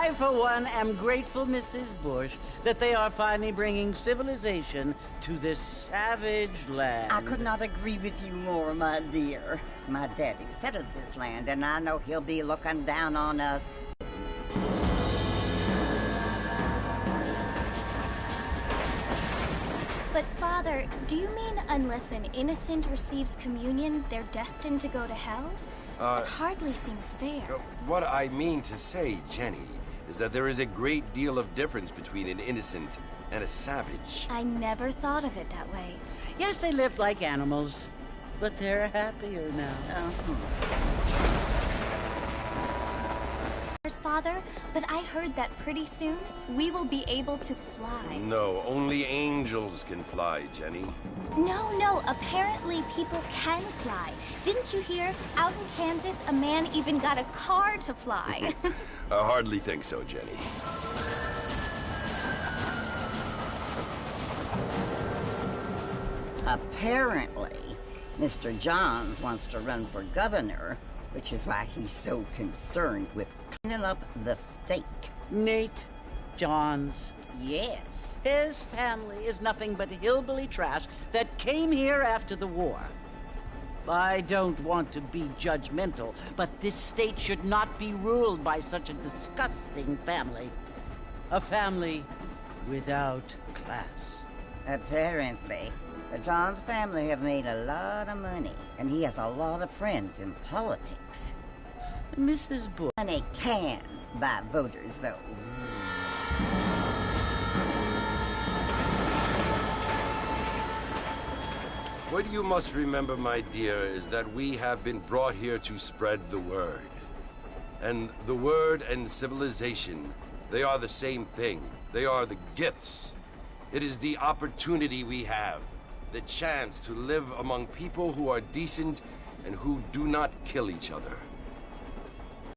I, for one, am grateful, Mrs. Bush, that they are finally bringing civilization to this savage land. I could not agree with you more, my dear. My daddy settled this land, and I know he'll be looking down on us. But Father, do you mean unless an innocent receives communion, they're destined to go to hell? It hardly seems fair. What I mean to say, Jenny, is that there is a great deal of difference between an innocent and a savage. I never thought of it that way. Yes, they lived like animals, but they're happier now. Father, but I heard that pretty soon we will be able to fly. No, only angels can fly, Jenny. No, apparently people can fly. Didn't you hear? Out in Kansas, a man even got a car to fly. I hardly think so, Jenny. Apparently, Mr. Johns wants to run for governor, which is why he's so concerned with cleaning up the state. Nate Johns. Yes. His family is nothing but hillbilly trash that came here after the war. I don't want to be judgmental, but this state should not be ruled by such a disgusting family. A family without class. Apparently, the Johns family have made a lot of money, and he has a lot of friends in politics. Mrs. Bush. Money can buy voters, though. What you must remember, my dear, is that we have been brought here to spread the word. And the word and civilization, they are the same thing. They are the gifts. It is the opportunity we have, the chance to live among people who are decent and who do not kill each other.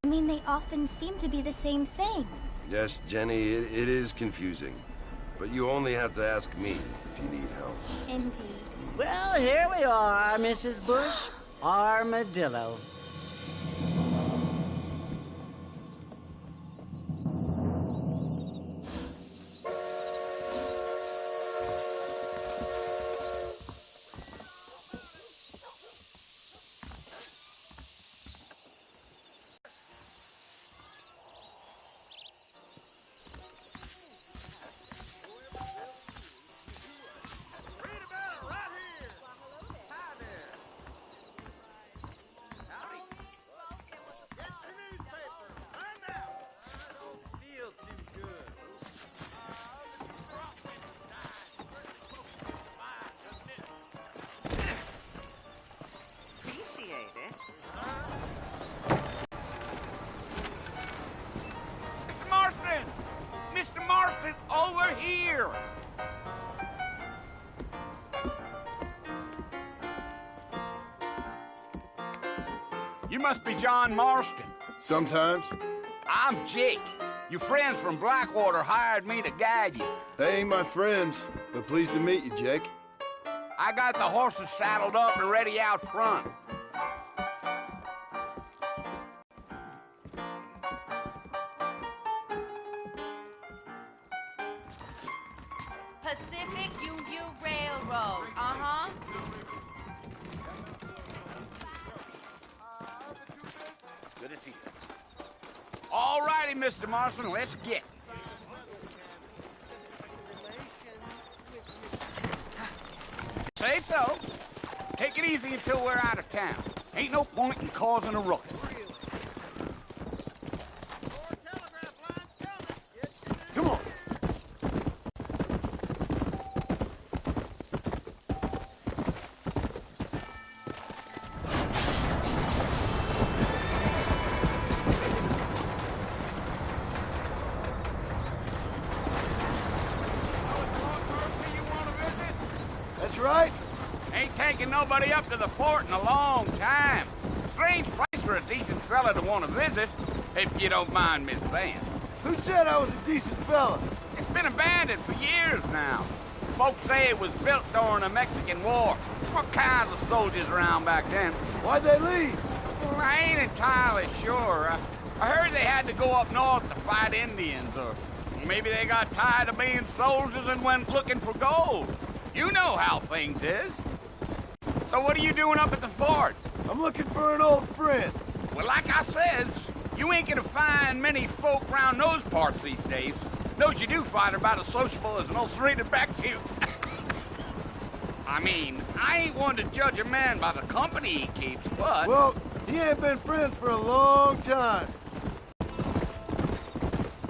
I mean, they often seem to be the same thing. Yes, Jenny, it is confusing. But you only have to ask me if you need help. Indeed. Well, here we are, Mrs. Bush. Armadillo. Mr. Marston, over here! You must be John Marston. Sometimes. I'm Jake. Your friends from Blackwater hired me to guide you. They ain't my friends, but pleased to meet you, Jake. I got the horses saddled up and ready out front. Pacific Union Railroad, Good to see you. All righty, Mr. Marston, let's get. Say so. Take it easy until we're out of town. Ain't no point in causing a ruckus. Come on. That's right. Ain't taking nobody up to the fort in a long time. Strange place for a decent fella to want to visit, if you don't mind me saying. Who said I was a decent fella? It's been abandoned for years now. Folks say it was built during the Mexican War. What kinds of soldiers around back then? Why'd they leave? Well, I ain't entirely sure. I heard they had to go up north to fight Indians, or maybe they got tired of being soldiers and went looking for gold. You know how things is. So what are you doing up at the fort? I'm looking for an old friend. Well, like I says, you ain't gonna find many folk round those parts these days. Those you do find are about as sociable as an ulcerated back tooth. I mean, I ain't one to judge a man by the company he keeps, but... Well, he ain't been friends for a long time.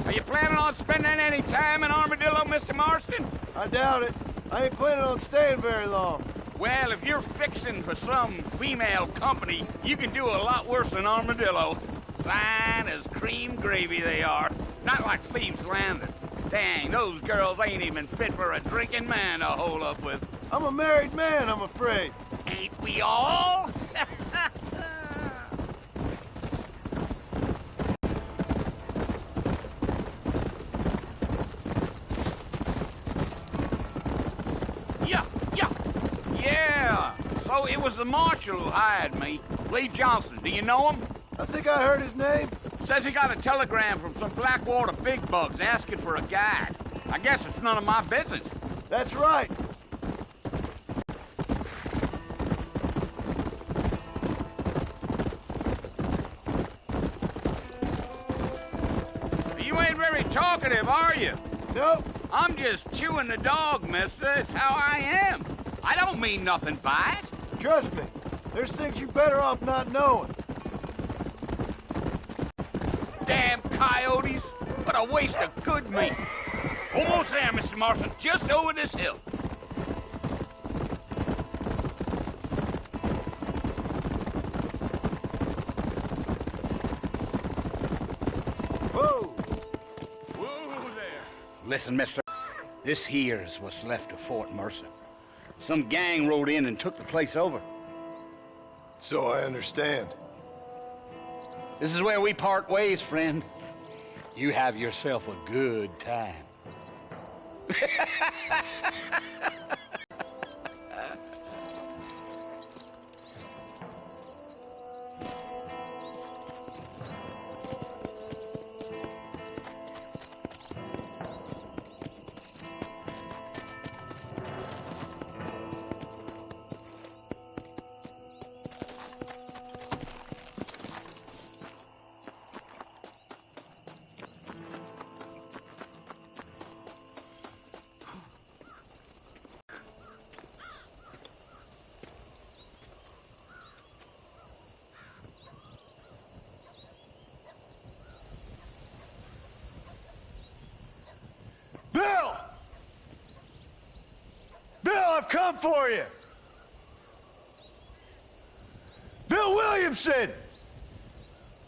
Are you planning on spending any time in Armadillo, Mr. Marston? I doubt it. I ain't planning on staying very long. Well, if you're fixing for some female company, you can do a lot worse than Armadillo. Fine as cream gravy they are. Not like Thieves Landing. Dang, those girls ain't even fit for a drinking man to hole up with. I'm a married man, I'm afraid. Ain't we all? Yeah. So it was the marshal who hired me. Lee Johnson, do you know him? I think I heard his name. Says he got a telegram from some Blackwater big bugs asking for a guide. I guess it's none of my business. That's right. You ain't very talkative, are you? Nope. I'm just chewing the dog, mister. It's how I am. I don't mean nothing by it. Trust me. There's things you're better off not knowing. Damn coyotes. What a waste of good meat. Almost there, Mr. Marston. Just over this hill. Whoa! Whoa there. Listen, mister, this here's what's left of Fort Mercer. Some gang rode in and took the place over. So I understand. This is where we part ways, friend. You have yourself a good time. Bill! Bill, I've come for you! Bill Williamson!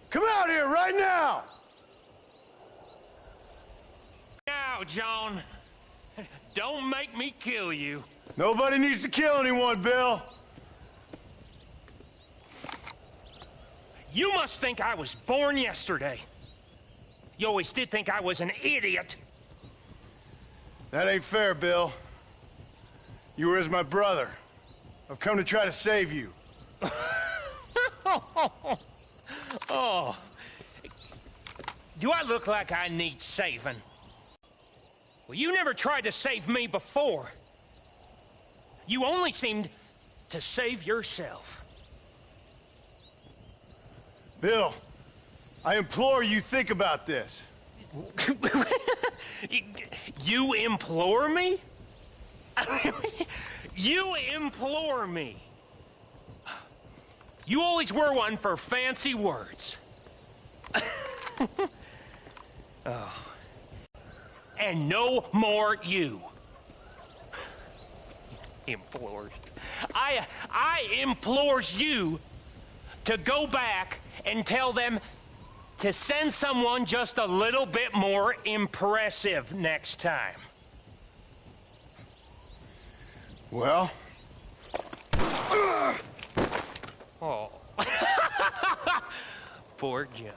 Come out here right now! Now, John. Don't make me kill you. Nobody needs to kill anyone, Bill. You must think I was born yesterday. You always did think I was an idiot. That ain't fair, Bill. You were as my brother. I've come to try to save you. Oh. Do I look like I need saving? Well, you never tried to save me before. You only seemed to save yourself. Bill, I implore you think about this. You implore me? You implore me? You always were one for fancy words. Oh. And no more you. Implores. I implores you to go back and tell them to send someone just a little bit more impressive next time. Well? Oh. Poor John.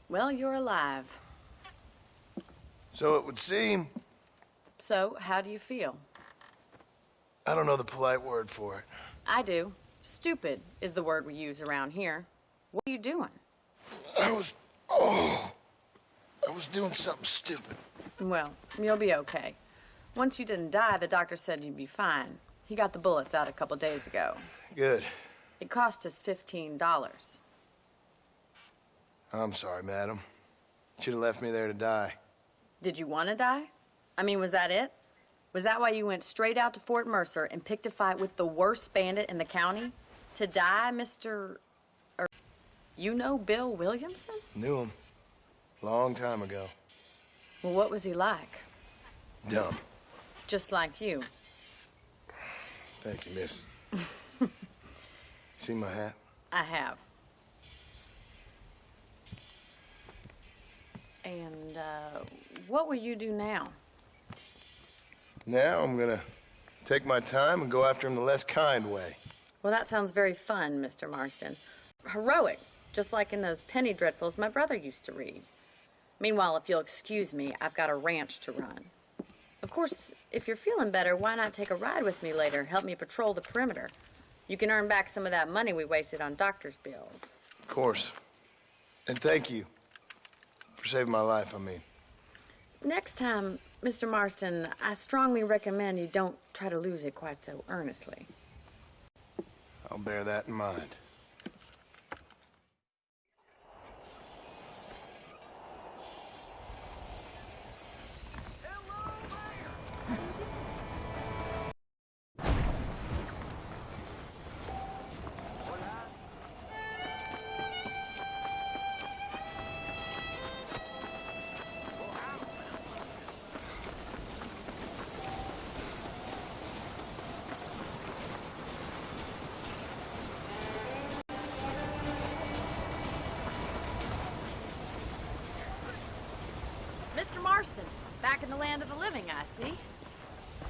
Well, you're alive. So it would seem. So, how do you feel? I don't know the polite word for it. I do. Stupid is the word we use around here. What are you doing? I was doing something stupid. Well, you'll be okay. Once you didn't die, the doctor said you'd be fine. He got the bullets out a couple days ago. Good. It cost us $15. I'm sorry, madam. Should have left me there to die. Did you want to die? I mean, was that it? Was that why you went straight out to Fort Mercer and picked a fight with the worst bandit in the county? To die, Mr. You know Bill Williamson? Knew him. Long time ago. Well, what was he like? Dumb. Just like you. Thank you, miss. See my hat? I have. And, what will you do now? Now I'm gonna take my time and go after him the less kind way. Well, that sounds very fun, Mr. Marston. Heroic, just like in those penny dreadfuls my brother used to read. Meanwhile, if you'll excuse me, I've got a ranch to run. Of course, if you're feeling better, why not take a ride with me later? Help me patrol the perimeter. You can earn back some of that money we wasted on doctor's bills. Of course. And thank you for saving my life, I mean. Next time, Mr. Marston, I strongly recommend you don't try to lose it quite so earnestly. I'll bear that in mind. Mr. Marston, back in the land of the living, I see.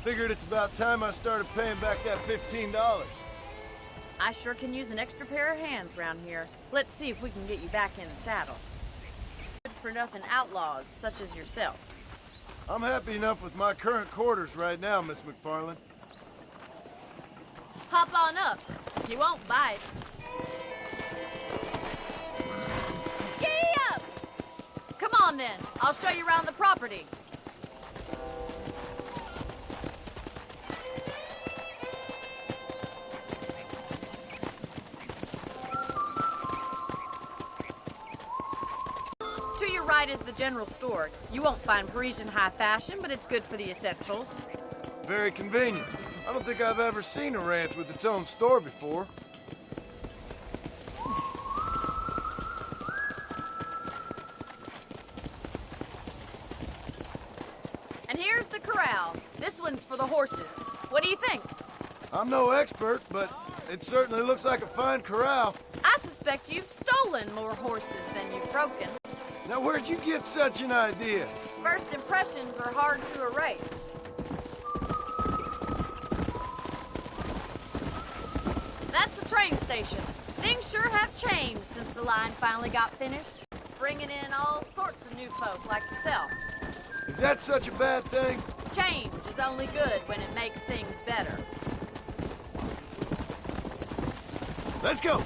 Figured it's about time I started paying back that $15. I sure can use an extra pair of hands around here. Let's see if we can get you back in the saddle. Good for nothing outlaws such as yourself. I'm happy enough with my current quarters right now, Miss McFarland. Hop on up. He won't bite. Giddy up! Come on then. I'll show you around the property. To your right is the general store. You won't find Parisian high fashion, but it's good for the essentials. Very convenient. I don't think I've ever seen a ranch with its own store before. And here's the corral. This one's for the horses. What do you think? I'm no expert, but it certainly looks like a fine corral. I suspect you've stolen more horses than you've broken. Now, where'd you get such an idea? First impressions are hard to erase. That's the train station. Things sure have changed since the line finally got finished. Bringing in all sorts of new folk like yourself. Is that such a bad thing? Change is only good when it makes things better. Let's go.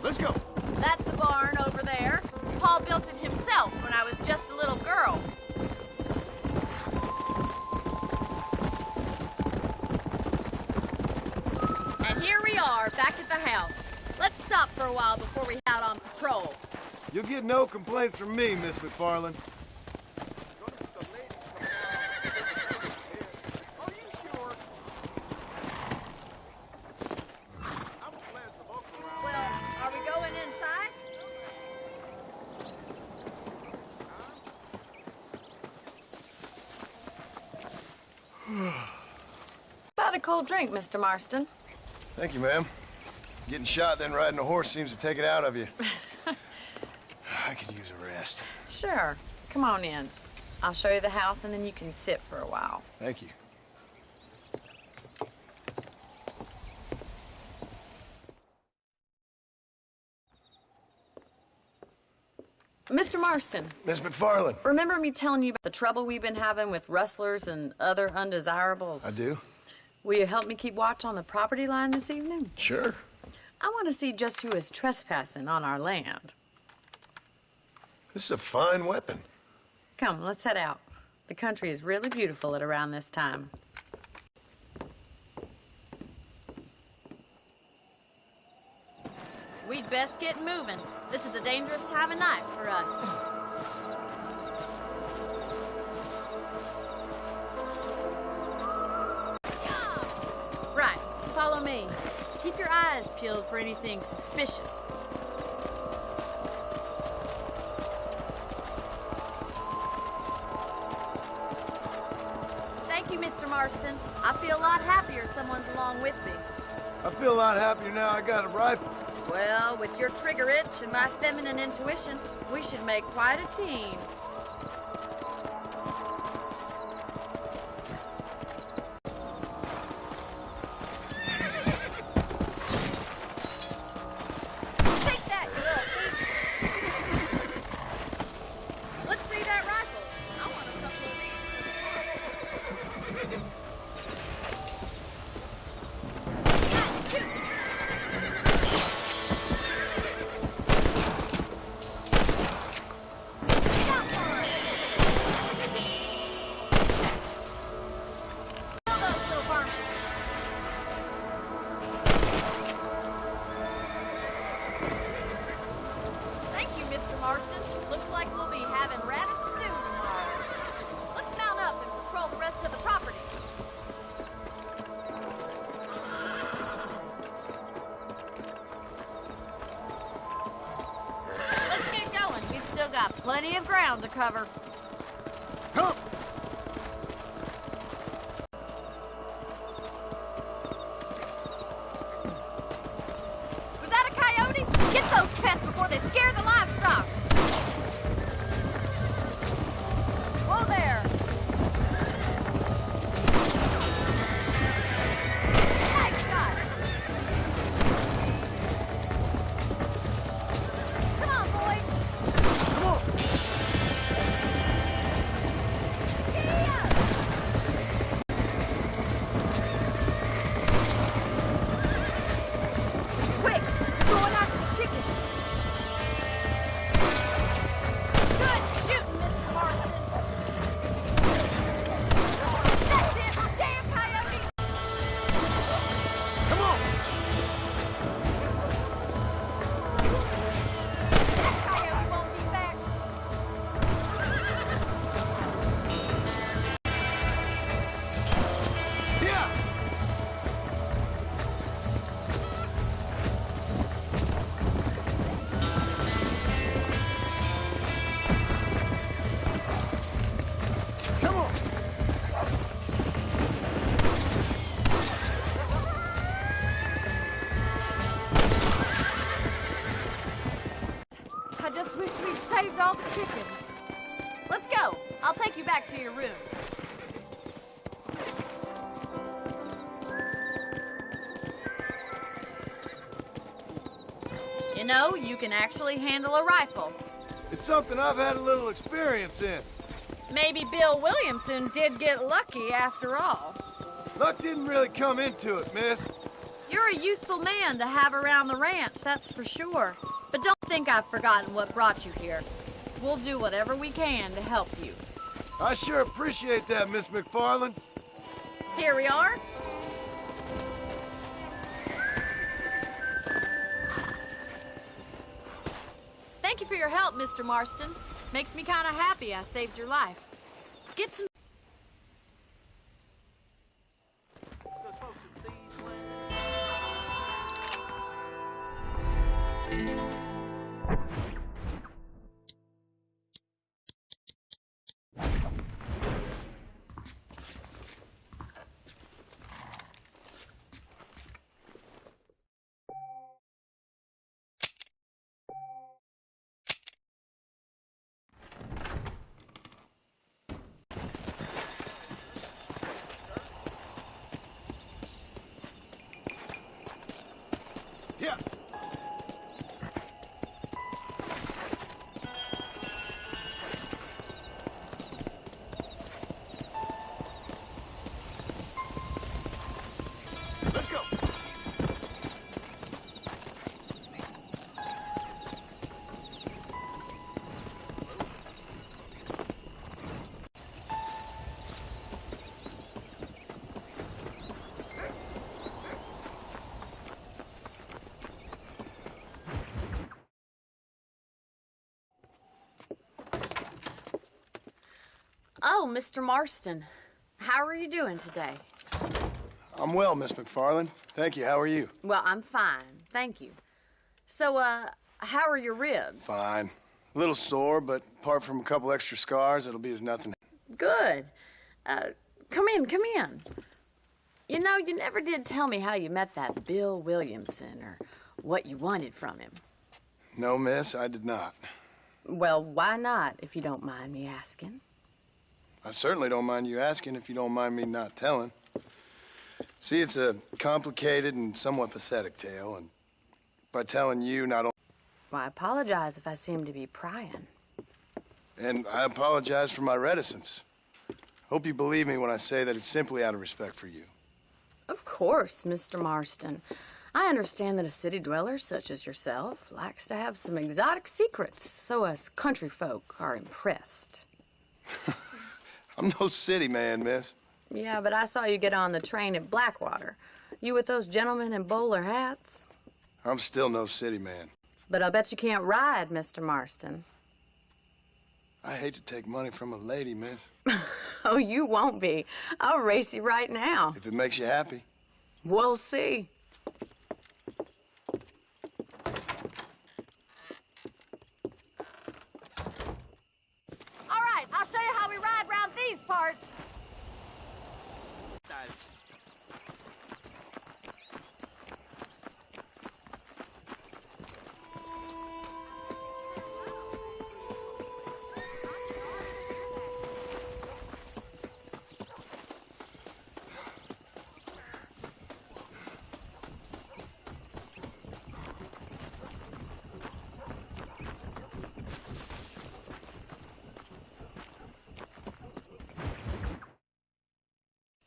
Let's go. That's the barn over there. Paul built it himself when I was just a little girl. And here we are, back at the house. Let's stop for a while before we head out on patrol. You'll get no complaints from me, Miss McFarland. Well, are we going inside? About a cold drink, Mr. Marston. Thank you, ma'am. Getting shot, then riding a horse seems to take it out of you. I could use a rest. Sure. Come on in. I'll show you the house, and then you can sit for a while. Thank you. Mr. Marston, Miss McFarland. remember me telling you about the trouble we've been having with rustlers and other undesirables? I do. Will you help me keep watch on the property line this evening? Sure. I want to see just who is trespassing on our land. This is a fine weapon. Come, let's head out. The country is really beautiful at around this time. We'd best get moving. This is a dangerous time of night for us. Right, follow me. Keep your eyes peeled for anything suspicious. Thank you, Mr. Marston. I feel a lot happier someone's along with me. I feel a lot happier now I got a rifle. Well, with your trigger itch and my feminine intuition, we should make quite a team. Take that, you little thief! Let's see that rifle. I want a couple of these. Thank you, Mr. Marston. Looks like we'll be having rabbit stew tomorrow. Let's mount up and patrol the rest of the property. Let's get going. We've still got plenty of ground to cover. Come! Was that a coyote? Get those pests before they scare the livestock. Whoa there. Nice shot. Come on, boys. Come on! Quick, going after the chicken. Good shooting, Mr. Marston. That's it, damn coyote. Come on! That coyote won't be back. Yeah! Come on! I just wish we'd saved all the chickens. Let's go. I'll take you back to your room. You know, you can actually handle a rifle. It's something I've had a little experience in. Maybe Bill Williamson did get lucky after all. Luck didn't really come into it, miss. You're a useful man to have around the ranch, that's for sure. But don't think I've forgotten what brought you here. We'll do whatever we can to help you. I sure appreciate that, Miss McFarland. Here we are. Thank you for your help, Mr. Marston. Makes me kind of happy I saved your life. Get some... Yeah. Oh, Mr. Marston. How are you doing today? I'm well, Miss McFarland. Thank you. How are you? Well, I'm fine. Thank you. So, how are your ribs? Fine. A little sore, but apart from a couple extra scars, it'll be as nothing. Good. Come in, come in. You know, you never did tell me how you met that Bill Williamson or what you wanted from him. No, miss, I did not. Well, why not, if you don't mind me asking? I certainly don't mind you asking if you don't mind me not telling. See, it's a complicated and somewhat pathetic tale, and by telling you, not only... Well, I apologize if I seem to be prying. And I apologize for my reticence. Hope you believe me when I say that it's simply out of respect for you. Of course, Mr. Marston. I understand that a city dweller such as yourself likes to have some exotic secrets, so us country folk are impressed. I'm no city man, miss. Yeah, but I saw you get on the train at Blackwater. You with those gentlemen in bowler hats? I'm still no city man. But I'll bet you can't ride, Mr. Marston. I hate to take money from a lady, miss. Oh, you won't be. I'll race you right now. If it makes you happy. We'll see. All right, I'll show you how we ride round these parts.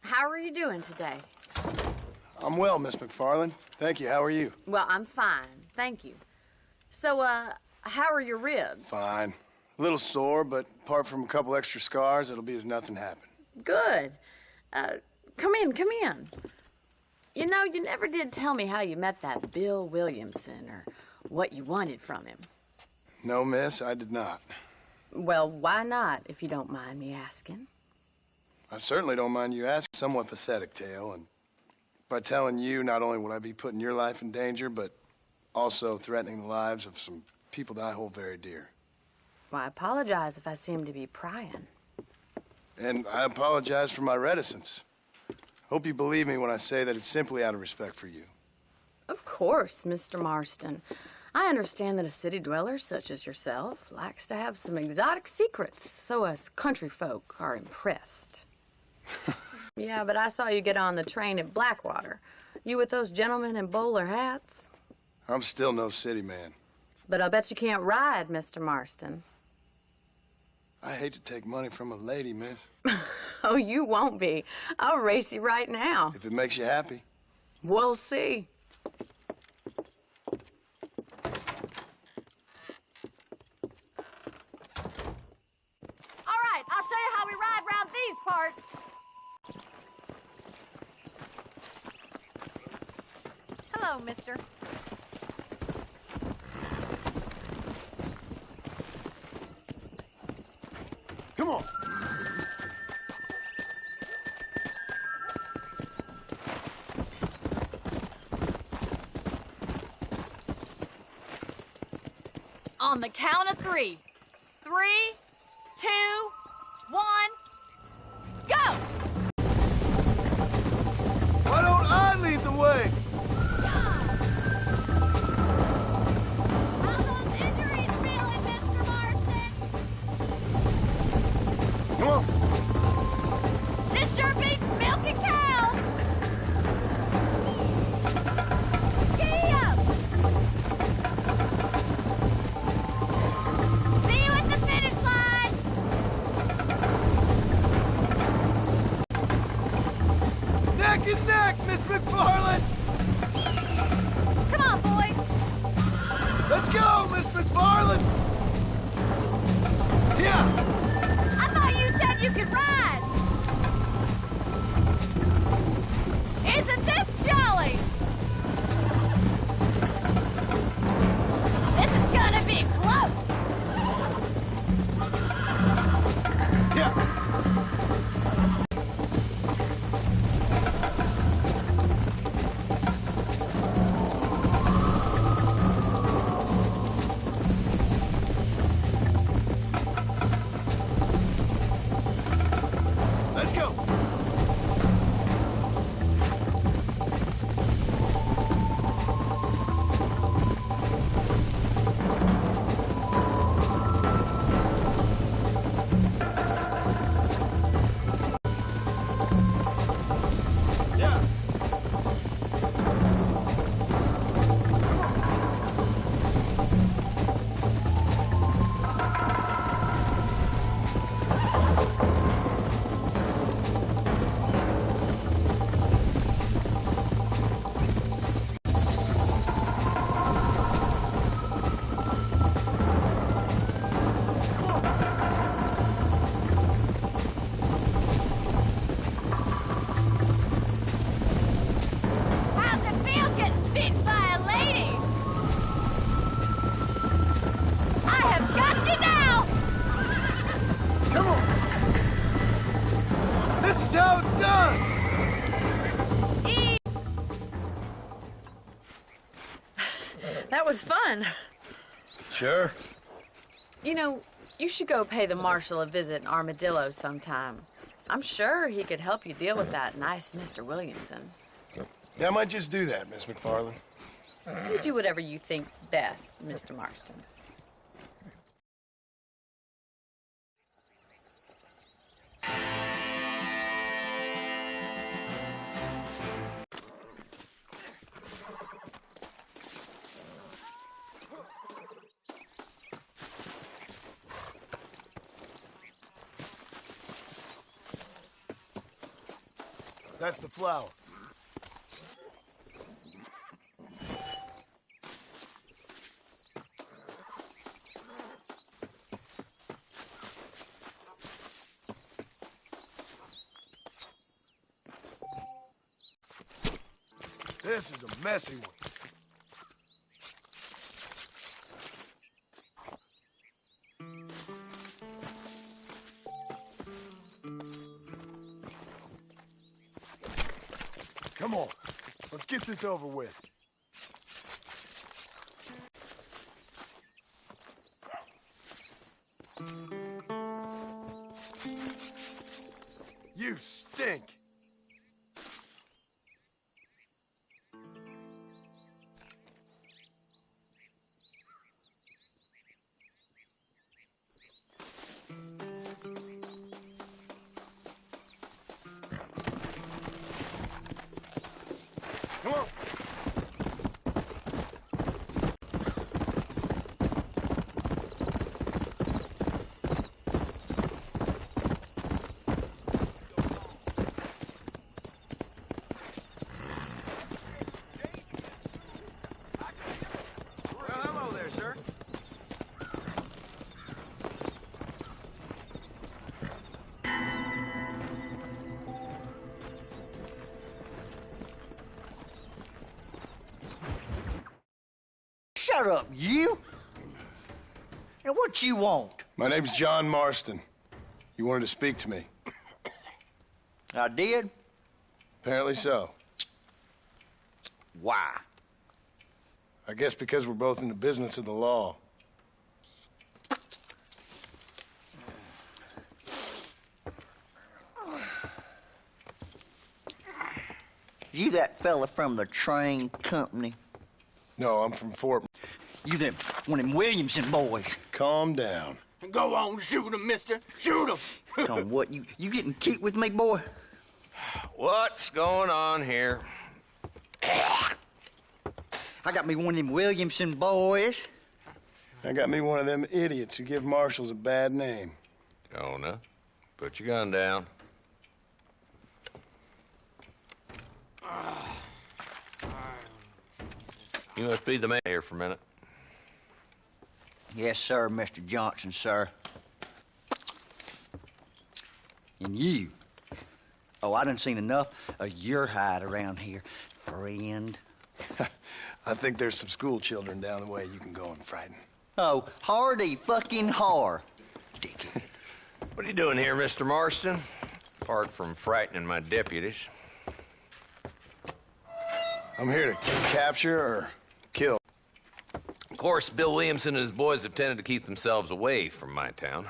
How are you doing today? I'm well, Miss McFarland. Thank you. How are you? Well, I'm fine. Thank you. So, how are your ribs? Fine. A little sore, but apart from a couple extra scars, it'll be as nothing happened. Good. Come in, come in. You know, you never did tell me how you met that Bill Williamson or what you wanted from him. No, miss, I did not. Well, why not, if you don't mind me asking? I certainly don't mind you asking. Somewhat pathetic tale, and by telling you, not only will I be putting your life in danger, but also threatening the lives of some people that I hold very dear. Well, I apologize if I seem to be prying. And I apologize for my reticence. Hope you believe me when I say that it's simply out of respect for you. Of course, Mr. Marston. I understand that a city dweller such as yourself likes to have some exotic secrets, so us country folk are impressed. Yeah, but I saw you get on the train at Blackwater. You with those gentlemen in bowler hats? I'm still no city man. But I'll bet you can't ride, Mr. Marston. I hate to take money from a lady, miss. Oh, you won't be. I'll race you right now. If it makes you happy. We'll see. All right, I'll show you how we ride round these parts. Hello, mister. Come on. On the count of 3. 3, 2, 1, go! Why don't I lead the way? How those injuries feeling, Mr. Marston? Come on. This sure beats milking cows! Giddy up! See you at the finish line! That was fun. Sure. You know, you should go pay the marshal a visit in Armadillo sometime. I'm sure he could help you deal with that nice Mr. Williamson. Yeah, I might just do that, Miss McFarland. You do whatever you think's best, Mr. Marston. That's the flower. This is a messy one. Come on, let's get this over with. You stink. Come on. Well, hello there, sir. Shut up, you! And what you want? My name's John Marston. You wanted to speak to me. I did? Apparently so. Why? I guess because we're both in the business of the law. You that fella from the train company? No, I'm from Fort. You them one of them Williamson boys? Calm down. Go on, shoot him, mister. Shoot him. Come on, what, you getting kicked with me, boy? What's going on here? I got me one of them Williamson boys. I got me one of them idiots who give marshals a bad name. Jonah, put your gun down. You must be the man here for a minute. Yes, sir, Mr. Johnson, sir. And you. Oh, I done seen enough of your hide around here, friend. I think there's some school children down the way you can go and frighten. Oh, hardy fucking har. Dickhead. What are you doing here, Mr. Marston? Apart from frightening my deputies. I'm here to capture or kill. Of course, Bill Williamson and his boys have tended to keep themselves away from my town.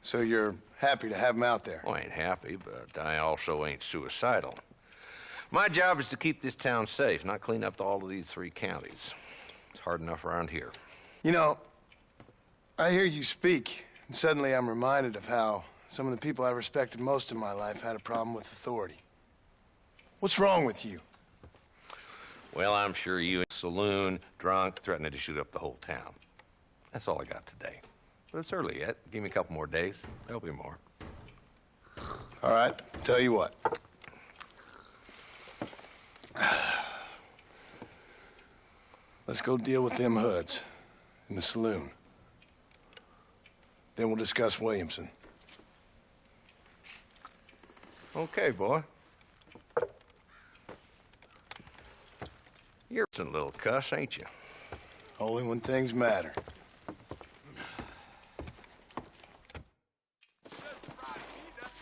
So you're happy to have them out there? Well, I ain't happy, but I also ain't suicidal. My job is to keep this town safe, not clean up all of these 3 counties. It's hard enough around here. You know, I hear you speak, and suddenly I'm reminded of how some of the people I respected most in my life had a problem with authority. What's wrong with you? Well, I'm sure you in a saloon, drunk, threatening to shoot up the whole town. That's all I got today. But it's early yet. Give me a couple more days. There'll be more. All right, tell you what. Let's go deal with them hoods in the saloon. Then we'll discuss Williamson. Okay, boy. You're a little cuss, ain't you? Only when things matter.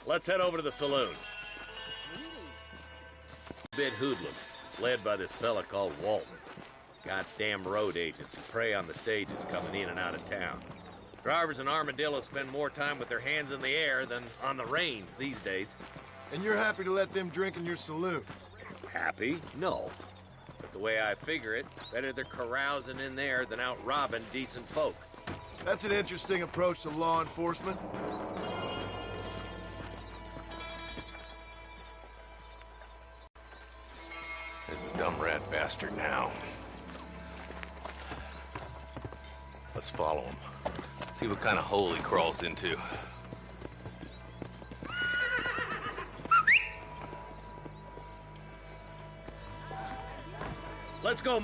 Let's head over to the saloon. Bit hoodlums, led by this fella called Walton. Goddamn road agents prey on the stages coming in and out of town. Drivers in Armadillo spend more time with their hands in the air than on the reins these days. And you're happy to let them drink in your saloon? Happy? No. But the way I figure it, better they're carousing in there than out robbing decent folk. That's an interesting approach to law enforcement. There's the dumb rat bastard now. Let's follow him. See what kind of hole he crawls into. Let's go.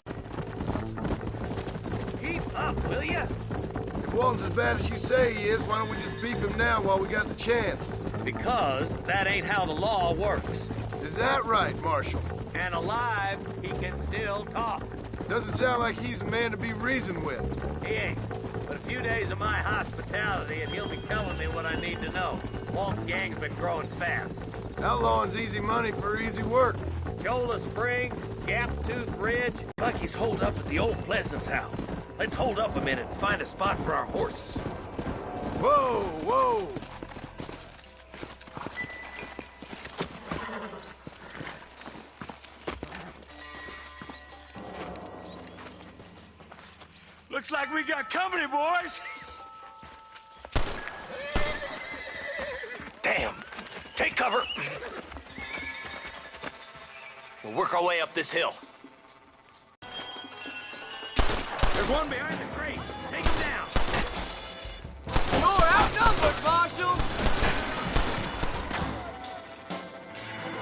Keep up, will ya? If Walton's as bad as you say he is, why don't we just beef him now while we got the chance? Because that ain't how the law works. Is that right, Marshal? And alive, he can still talk. Doesn't sound like he's a man to be reasoned with. He ain't. But a few days of my hospitality and he'll be telling me what I need to know. Walt's gang's been growing fast. Outlawing's easy money for easy work. Shola Springs, Gap Tooth Ridge. Bucky's holed up at the old Pleasance house. Let's hold up a minute and find a spot for our horses. Whoa, whoa! Looks like we got company, boys. Damn! Take cover! We'll work our way up this hill. There's one behind the crate. Take him down. You're outnumbered, Marshal!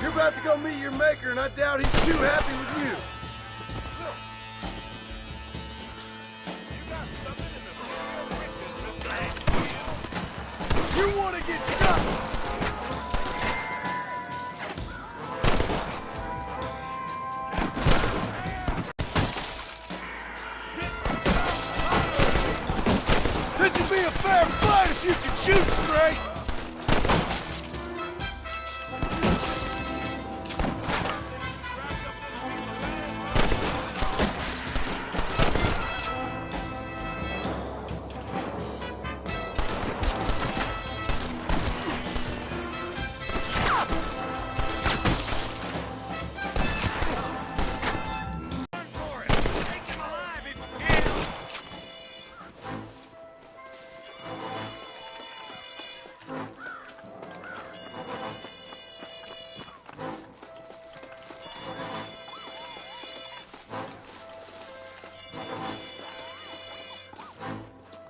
You're about to go meet your maker, and I doubt he's too happy with you. You want to get shot! This would be a fair fight if you could shoot straight!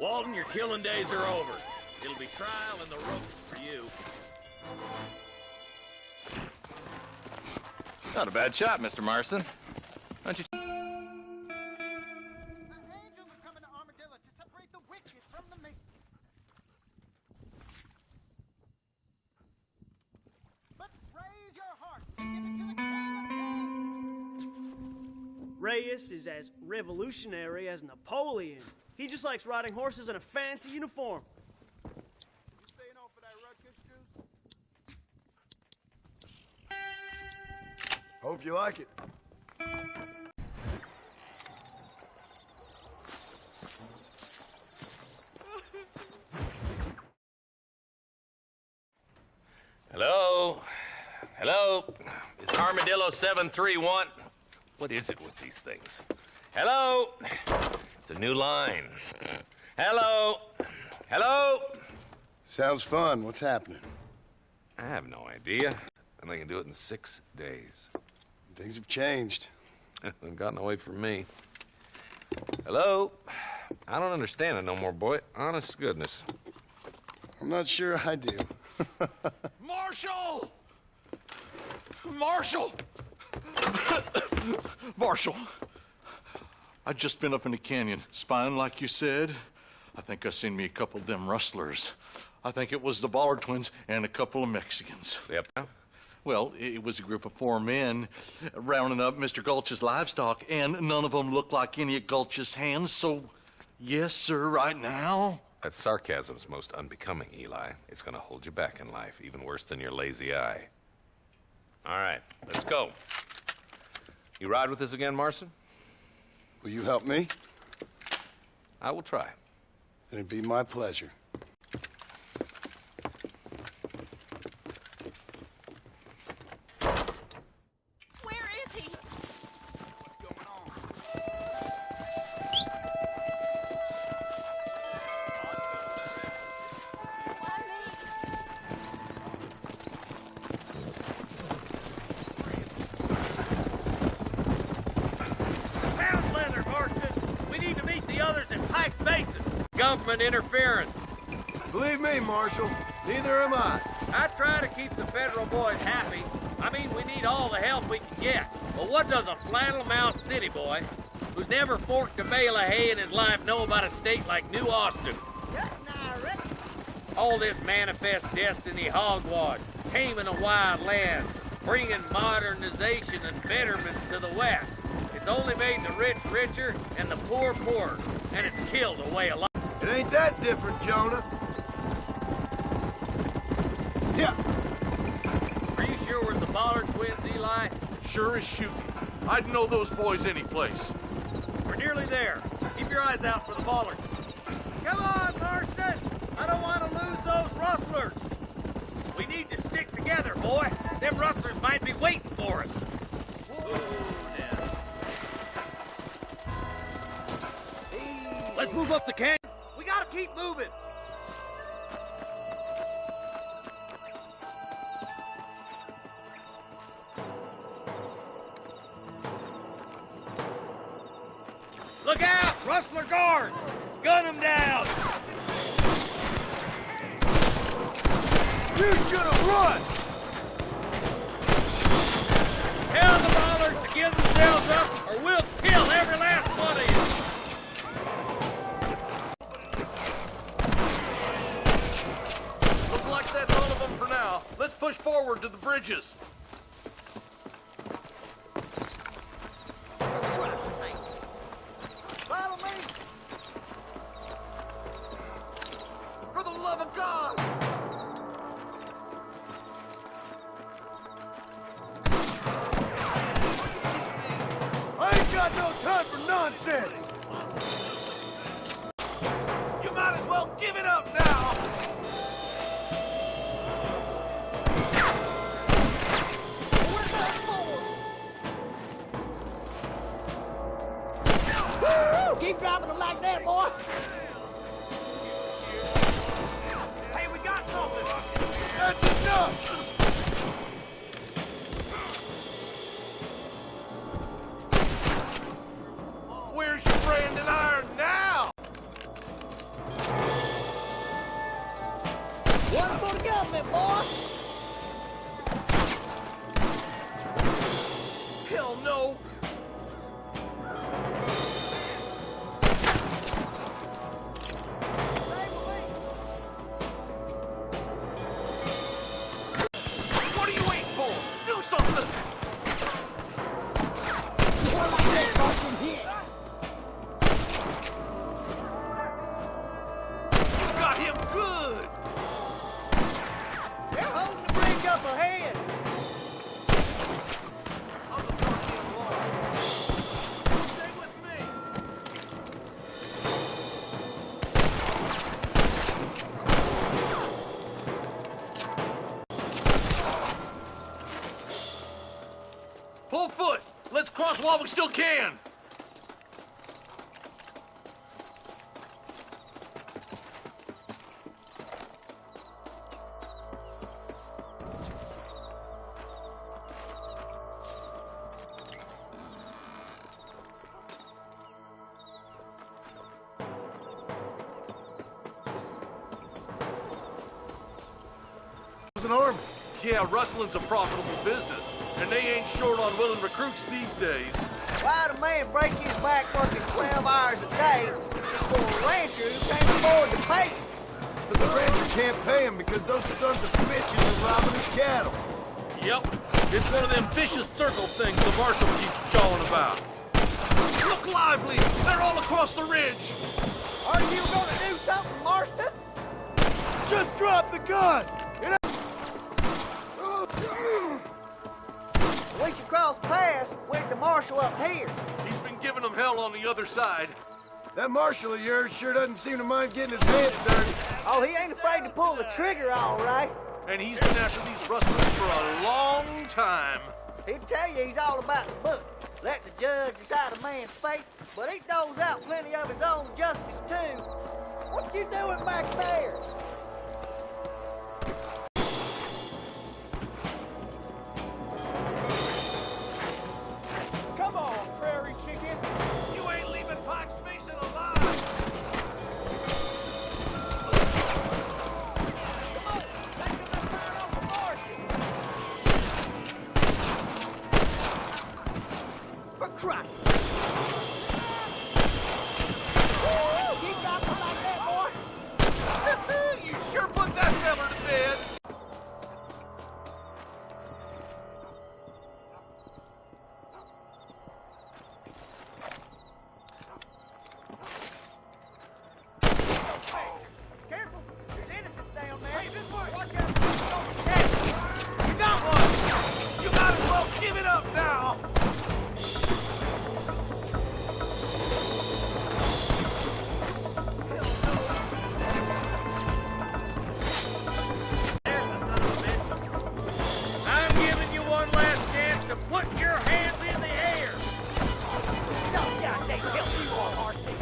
Walton, your killing days are over. It'll be trial and the rope for you. Not a bad shot, Mr. Marston. Don't you... Reyes is as revolutionary as Napoleon. He just likes riding horses in a fancy uniform. Hope you like it. Hello? Hello? It's Armadillo 731. What is it with these things? Hello? It's a new line. Hello? Hello? Sounds fun. What's happening? I have no idea. And they can do it in 6 days. Things have changed. They've gotten away from me. Hello? I don't understand it no more, boy. Honest to goodness. I'm not sure I do. Marshal! Marshal! Marshal! I just been up in the canyon, spying like you said. I think I seen me a couple of them rustlers. I think it was the Ballard twins and a couple of Mexicans. Yep. Well, it was a group of 4 men rounding up Mr. Gulch's livestock, and none of them looked like any of Gulch's hands, so yes, sir, right now. That sarcasm's most unbecoming, Eli. It's gonna hold you back in life, even worse than your lazy eye. All right, let's go. You ride with us again, Marston? Will you help me? I will try. It'd be my pleasure. Where is he? Pound leather, Marston. We need to meet the others at Pike's Basin. Government interference. Believe me, Marshal, neither am I. I try to keep the federal boys happy. I mean, we need all the help we can get. But what does a flannel-mouthed city boy who's never forked a bale of hay in his life know about a state like New Austin? All this manifest destiny hogwash, taming a wild land, bringing modernization and betterment to the West. It's only made the rich richer and the poor poorer, and it's killed away a lot. It ain't that different, Jonah. Yeah. Are you sure we're the Ballard twins, Eli? Sure as shooting. I'd know those boys any place. We're nearly there. Keep your eyes out for the Ballards. Come on, Marston! I don't want to lose those rustlers. We need to stick together, boy. Them rustlers might be waiting for us. Let's move up the canyon. We gotta keep moving. Look out! Rustler guard! Gun them down! You should have run! Tell the Ballards to give themselves up, or we'll kill every last one of you! Looks like that's all of them for now. Let's push forward to the bridges. Follow me! For the love of God! I ain't got no time for nonsense! You might as well give it up now! Keep dropping them like that, boy. Hey, we got something! That's enough! Where's your branding iron now? One for the government, boy. Hell no! What are you waiting for? Do something! More like that, Boston here. You got him good! They're holding the bridge up ahead. Stay with me! Pull foot! Let's cross while we still can! An army. Yeah, rustling's a profitable business, and they ain't short on willing recruits these days. Why'd a man break his back working 12 hours a day for a rancher who can't afford to pay him? But the rancher can't pay him because those sons of bitches are robbing his cattle. Yep, it's one of them vicious circle things the marshal keeps jawing about. Look lively! They're all across the ridge! Are you gonna do something, Marston? Just drop the gun! We should cross paths with the marshal up here. He's been giving them hell on the other side. That marshal of yours sure doesn't seem to mind getting his hands dirty. Oh, he ain't afraid to pull the trigger, all right. And he's been after these rustlers for a long time. He'd tell you he's all about the book. Let the judge decide a man's fate, but he doles out plenty of his own justice, too. What you doing back there? Come on, prairie chicken. You ain't leaving Pike's Basin alive. For Christ's sake. You got me like that, boy? You sure put that feller to bed. Careful, there's innocents down there. Hey, this way. Watch out. You got one. You might as well give it up now. I'm giving you one last chance to put your hands in the air. No, goddamn hell you are, Marcy.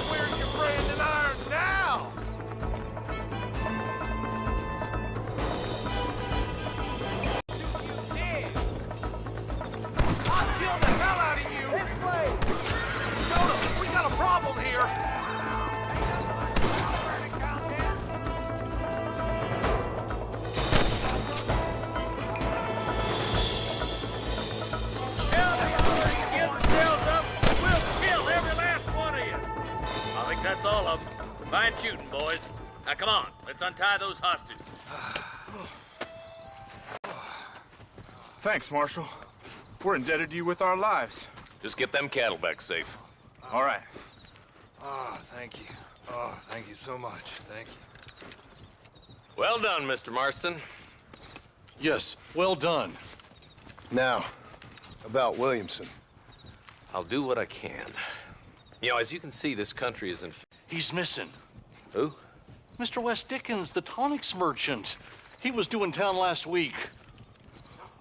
Where's your branding iron now? I'll kill the hell out of you! This way. Jonah, we got a problem here! Get themselves up, we'll kill every last one of you! I think that's all of them. Fine shooting, boys. Now come on, let's untie those hostages. Thanks, Marshal. We're indebted to you with our lives. Just get them cattle back safe. All right. Oh, thank you. Oh, thank you so much. Thank you. Well done, Mr. Marston. Yes, well done. Now, about Williamson. I'll do what I can. You know, as you can see, this country is in... He's missing. Who? Mr. West Dickens, the tonics merchant. He was due in town last week.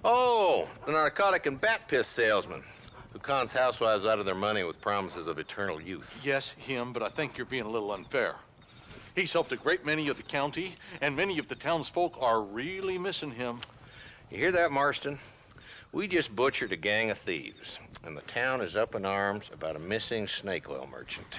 Oh, the narcotic and bat piss salesman who cons housewives out of their money with promises of eternal youth. Yes, him, but I think you're being a little unfair. He's helped a great many of the county, and many of the townsfolk are really missing him. You hear that, Marston? We just butchered a gang of thieves, and the town is up in arms about a missing snake oil merchant.